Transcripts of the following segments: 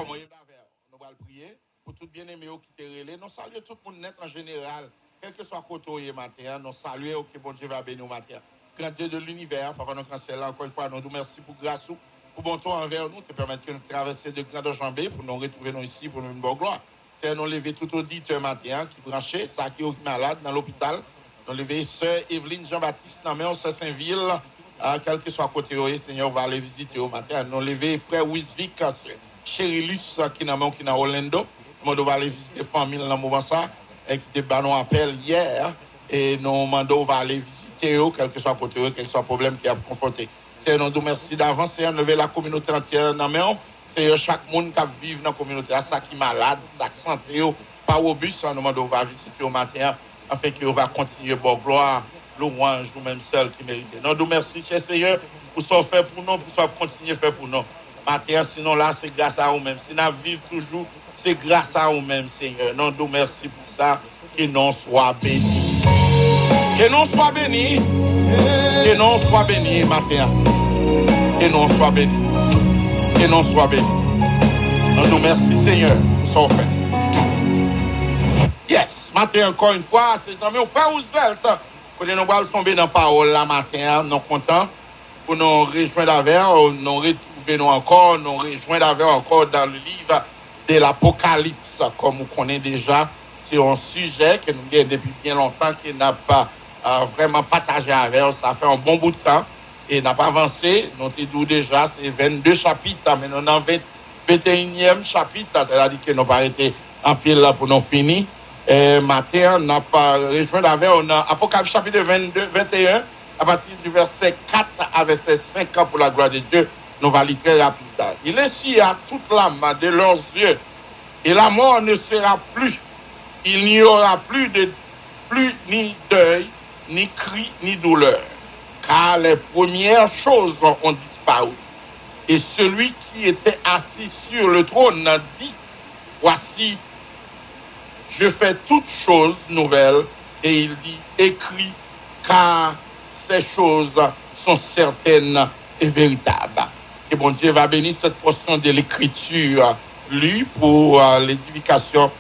comme on nous allons prier pour tout bien-aimé qui te relais. Nous saluons tout le monde net en général, quel que soit côté matin, nous saluons que bon Dieu va bénir matin. Grand Dieu de l'univers, Papa, nous cancellons encore une fois, nous nous merci pour grâce, pour bon temps envers nous, te permettre de nous traverser de grandes jambes pour nous retrouver nous ici pour nous une bonne gloire. C'est nous lever tout auditeur matin qui branché, ça qui est malade dans l'hôpital. Nous lever Sœur Evelyne Jean-Baptiste, dans Sœur Saint-Ville, quel que soit côté, Seigneur, va aller visiter au matin. Nous lever Frère Wisvik, Cherilus, qui est dans Orlando. Nous va aller visiter la famille dans le moment ça, et qui était nous appel hier, et nous demandons va aller visiter eux, quel que soit côté, quel que soit problème qui a confronté. C'est nous nous merci d'avance, c'est lever la communauté entière dans main. C'est chaque monde qui vit dans la communauté, ça qui est malade, ça qui santé, pas robuste, nous demandons va visiter au matin, afin qu'il va continuer bon gloire, louange, nous-mêmes seuls qui méritent. Nous nous merci, cher Seigneur, pour ce faire pour nous, pour ce continuer faire pour nous. Matin, sinon là, c'est grâce à vous-même. Si nous vivons toujours, c'est grâce à vous-même, Seigneur. Nous nous merci pour ça. Que nous soit bénis. Que nous soit bénis. Que nous soit bénis, matin. Que nous soit bénis. Que nous soit bénis. Nous nous merci, Seigneur, pour ce fait. Yes, matin encore une fois, c'est dans mes frères Roosevelt. Quand nous allons tomber dans la parole la matin, nous sommes contents pour nous rejoindre avec, nous retrouver nous encore, nous rejoindre avec encore dans le livre de l'Apocalypse, comme vous connaissez déjà. C'est un sujet que nous avons depuis bien longtemps, qui n'a pas vraiment partagé avec, ça fait un bon bout de temps, et n'a pas avancé. Nous avons déjà, c'est 22 chapitres, mais nous avons 21e chapitre, c'est-à-dire que nous n'avons pas été en pile pour nous finir. Matin, on n'a pas rejoint avec, on a Apocalypse chapitre 22, 21, à partir du verset 4 à verset 5 pour la gloire de Dieu, nous allons lire très rapidement. Il est ainsi à toute l'âme de leurs yeux, et la mort ne sera plus. Il n'y aura plus ni deuil, ni cri, ni douleur, car les premières choses ont disparu. Et celui qui était assis sur le trône a dit, voici, je fais toutes choses nouvelles, et il dit, écris, car ces choses sont certaines et véritables. Et bon Dieu va bénir cette portion de l'écriture lue pour l'édification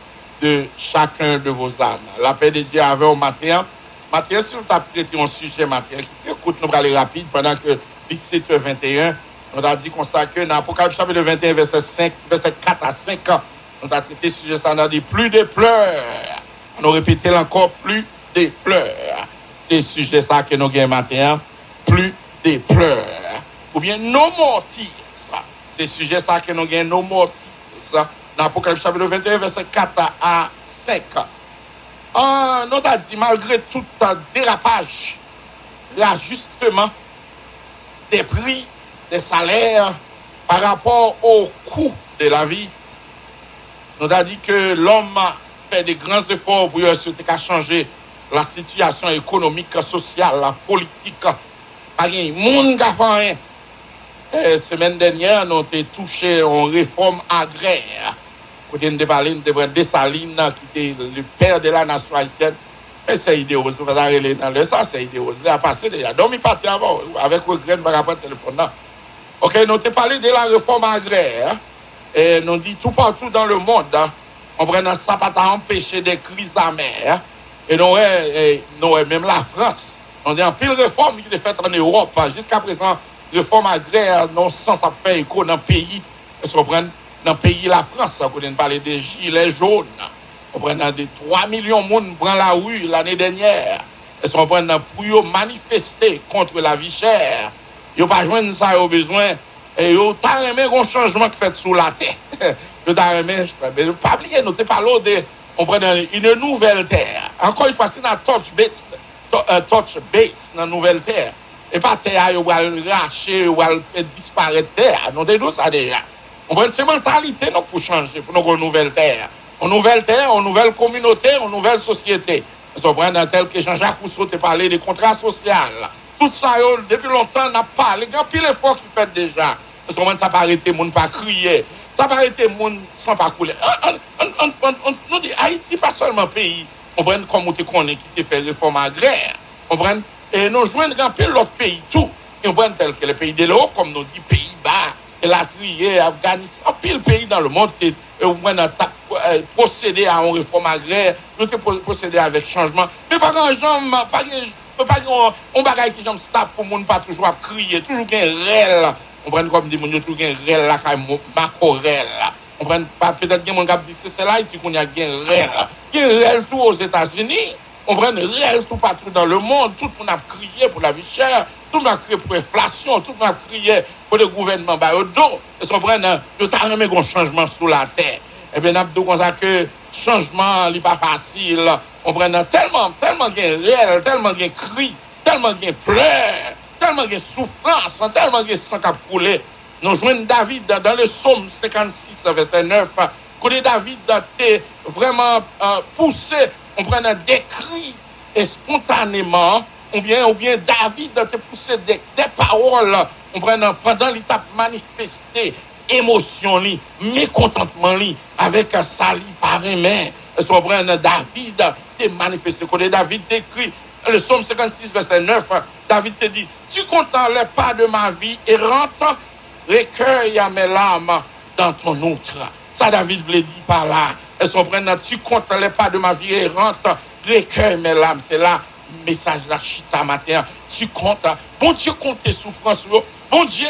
de chacun de vos âmes. La paix de Dieu avec au matin. Matin, si vous avez traité un sujet matin, écoute, nous allons aller rapide pendant que 17h21, nous avons dit consacrer dans l'Apocalypse chapitre 21, verset 4 à 5 ans. Nous avons traité ce sujet, ça a dit plus de pleurs. On a répété encore plus de pleurs. C'est le sujet ça que nous avons matin, plus de pleurs. Ou bien no more tears. C'est le sujet ça que nous avons no more tears. Dans l'Apocalypse chapitre 21, verset 4 à 5. Nous avons dit, malgré tout dérapage, l'ajustement des prix, des salaires par rapport au coût de la vie, nous avons dit que l'homme fait des grands efforts pour changer la situation économique, sociale, la politique. Pas rien, monde qui a fait rien. Semaine dernière, nous avons touché une réforme agraire. Côté de Valine, de Dessalines, qui était le père de la nation haïtienne. Et c'est idéal, vous allez dans le sens, c'est idéal. Il a passé déjà. Donc, il parti avant, avec regret, par rapport au téléphone. Ok, nous avons parlé de la réforme agraire. Et nous dit tout partout dans le monde, on prend un sapat à empêcher des crises amères. Et nous, même la France, on dit en pile réforme qui est faite en Europe. Jusqu'à présent, réforme agraire, non sans ça fait écho dans le pays. On prend dans le pays la France, on parle des gilets jaunes. On prend des 3 millions de monde prend la rue l'année dernière. On prend pour manifester contre la vie chère. Ils n'ont pas joindre ça au besoin. Et ils ont aimé un changement qui fait sous la terre. Ils ont aimé, mais pas oublier, nous parlons de, on prend une nouvelle terre. Encore une fois, c'est dans touch base, dans une nouvelle terre. Et pas terre, ils vont racher, ils vont disparaître terre. Nous disons ça déjà. On prend cette mentalité pour changer, pour nous une nouvelle terre. Une nouvelle terre, une nouvelle communauté, une nouvelle société. On prend dans tel que Jean-Jacques Rousseau te parlé des contrats sociaux. Tout ça, depuis longtemps, n'a pas. Les gars, pile l'effort qu'ils font déjà. Parce que ça pas arrêter, monde pas crier. Ça pas arrêter, monde sans pas couler. On dit, Haïti, pas seulement pays. On prend comme on te connaît qui te fait réforme agraire. On prend, et nous joignons pile l'autre pays, tout. Et on prend tel que les pays de l'Europe, comme nous dit, Pays-Bas, la crié, Afghanistan, pile pays dans le monde, procéder à une réforme agraire, nous procéder avec changement. Mais pas grand-chose, pas on bagaille qui j'aime stable pour monde pas toujours à crier, toujours qu'un réel. On prend comme des monde toujours qu'un réel là, quand macorel là. On prend pas peut-être que mon gars dit c'est là ici qu'on y a qu'un réel. Qu'un réel tout aux États-Unis. On prend réel tout partout dans le monde, tout le monde a crié pour la vie chère, tout le monde a crié pour l'inflation, tout le monde a crié pour le gouvernement bah au dos. Et on prend un changement sur la terre. Et bien, nous avons dit que changement n'est pas facile. On prend tellement de réel, tellement de cris, tellement de pleurs, tellement de souffrance, tellement de sang qui a coulé. Nous jouons David dans le psaume 56, verset 9. Quand David a été vraiment poussé, on prend des cris et spontanément, ou bien David a été poussé des paroles, on prend pendant l'étape manifestée. Émotion, mécontentement, avec un sali par les mains. David s'est manifesté. Quand David décrit le psaume 56, verset 9, David te dit, tu contemples les pas de ma vie et rentre, recueille à mes larmes dans ton outre. Ça, David voulait dire par là. Tu contemples les pas de ma vie et rentre, recueille mes larmes. C'est là, message de la chita matin. Tu comptes, bon Dieu compte tes souffrances, bon Dieu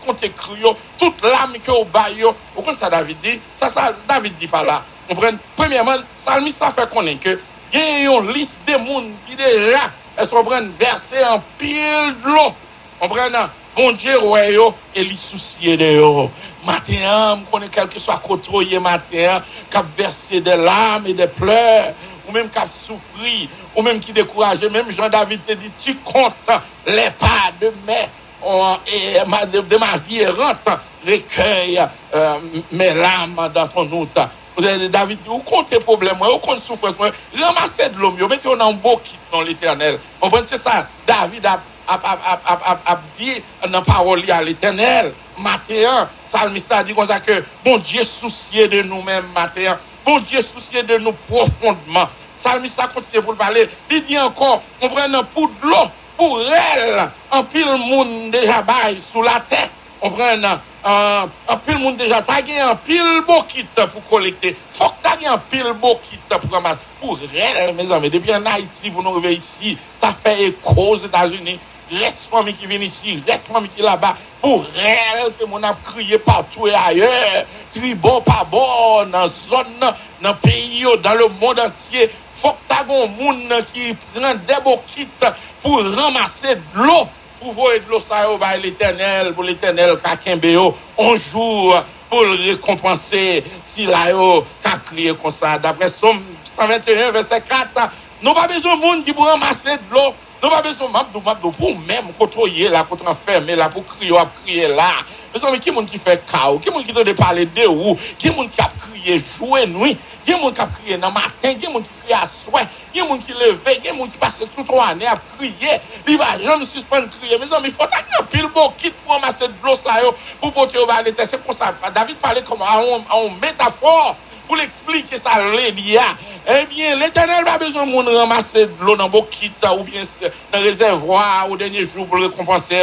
compte tes crues, toute l'âme que au bail, au compte ça David dit, ça David dit par là. On prend, premièrement, Salmi ça fait connaître que, il y a une liste de monde qui déjà, elles sont prennent verser en pile de l'eau. On prend, bon Dieu, ouais, et les soucis de eux. Matin, on connaît quelque soit côtoyé matin, qui a versé des larmes et des pleurs, ou même qui a souffert, ou même qui découragé, même Jean-David te dit, tu comptes les pas de ma vie errante, recueille mes larmes dans ton outre. David dit, où compte tes problèmes, où compte souffrance, ramassez de l'eau, mettez-vous dans un beau kit dans l'éternel. On voit c'est ça, David a dit dans la parole à l'éternel, Matin, Salmiste a dit comme ça que, bon Dieu soucié de nous-mêmes, Matin, bon Dieu soucié de nous profondément. Salmiste a continué pour le parler, il dit encore, on prend un pour de l'eau, pour elle, un pile monde déjà bail sous la tête, on prend un pile monde déjà, t'as gagné un pile beau kit pour collecter, faut que t'as gagné un pile beau kit pour ramasser, pour elle, mes amis, depuis en Haïti, vous nous revenez ici, ça fait écho aux États-Unis. Reste famille qui vient ici, reste famille qui là-bas, pour elle, que mon a crié partout et ailleurs, crie bon, pas bon, dans la zone, dans le pays, dans le monde entier. Faut que tu aies un monde qui prend des beaux kits pour ramasser de l'eau, pour voir de l'eau, ça va l'éternel, pour l'éternel, Kakembeo, un jour, pour le récompenser, si là, qu'a crié comme ça. D'après Somme 121, verset 4, nous n'avons pas besoin de monde qui pour ramasser de l'eau. Nous n'avons pas besoin de vous-même, contrôler là, pour enfermer là, pour crier là. Mais qui est-ce qui fait chaos? Qui est-ce qui doit parler de où? Qui est-ce qui a crié jour nuit? Qui est-ce qui a crié dans le matin? Qui est-ce qui crie à soir? Qui est-ce qui lève? Qui est-ce qui passe toute l'année à crier? Il va jamais suspendre crier. Mais il faut un pile beau kit pour ramasser de l'eau là, pour porter au bas de terre. C'est pour ça. David parlait comme en métaphore. Pour l'expliquer ça, eh bien, l'Éternel n'a pas besoin de ramasser de l'eau dans vos kits ou bien dans le réservoir au dernier jour pour le récompenser.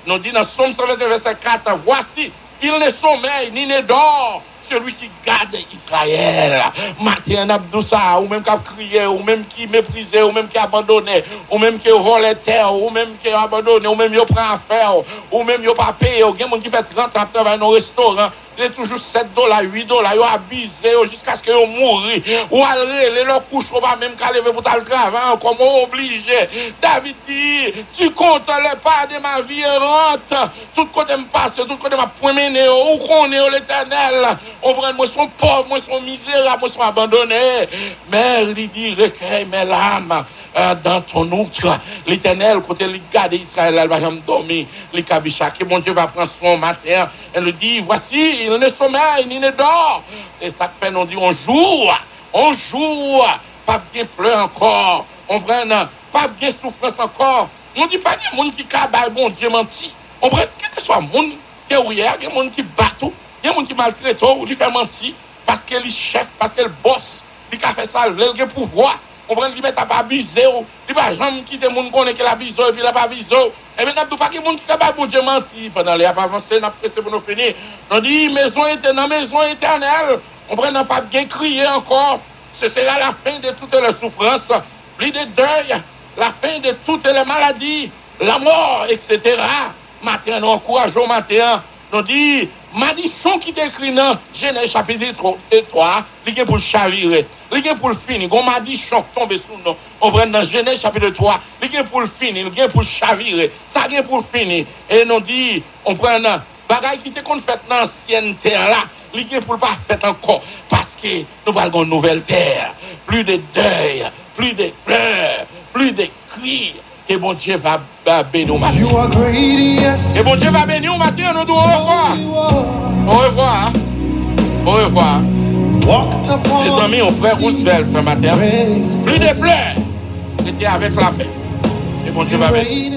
Nous dit dans Somme 122, verset 4, voici, il ne sommeille ni ne dort, celui qui garde Israël. Matin, Abdoussa, ou même qui a crié, ou même qui méprisé, ou même qui a abandonné, ou même qui a volé terre, ou même qui a abandonné, ou même qui prend affaire, ou même qui n'a pas payé, ou bien qui fait 30 ans travailler dans un restaurant. C'est toujours $7, $8, ils ont abusé jusqu'à ce qu'ils ont mouru. Ou aller, leur couche, on va même qu'à lever pour le travail, comme obligé. David dit, tu comptes les pas de ma vie errante. Tout côté me passe, tout côté m'a promené, où qu'on est l'éternel. On prend, moi, sont pauvres, moi, sont misérables, moi, sont abandonnés. Mais il dit, recueille mes larmes. Dans ton outre, l'éternel, côté le garde Israël, elle va jamais dormir, les kabicha, que mon Dieu va prendre son matin, elle lui dit, voici, il ne sommeille, ni ne dort. Et ça fait, on dit, on joue, pas bien pleur encore, on prend, pas bien souffrance encore. On dit pas des monde qui cabaye, bon Dieu menti. On prend, quel que soit monde qui est ouvrière, il y a des monde qui battent, il y a des monde qui maltraite, ou qui fait mentir, parce qu'elle est chef, parce qu'elle bosse, il a fait ça, il a le pouvoir. on prend lui mettre à pas abuser, il va jamais quitter monde connaît que la abuser et puis la pas abuser. Et maintenant tout pas qui monde qui capable bon Dieu mentir pendant les avancer n'a pressé pour nous finir. On dit maison éternelle, on prend pas bien crier encore. Ce sera la fin de toutes les souffrances, plus de deuil, la fin de toutes les maladies, la mort, etc. Matin, nous encourageons matin. Nous dit, malédiction qui décrit dans Genèse chapitre 3, il est pour chavirer, il est pour le finir. Quand malédiction tombe sur nous, on prend dans Genèse chapitre 3, il est pour le finir, il est pour chavirer, ça est pour finir. Et nous dit, on prend dans bagaille qui était qu'on fait dans l'ancienne terre là, il est pour pas faire encore, parce que nous avons une nouvelle terre, plus de deuil, plus de pleurs, plus de cris. Et bon Dieu va bénir matin. Et bon Dieu va bénir matin. Nous devons au revoir. Au revoir. Au revoir. Les amis, on fait Roosevelt ce matin. Plus de pleurs. C'était avec la paix. Et bon Dieu va bénir.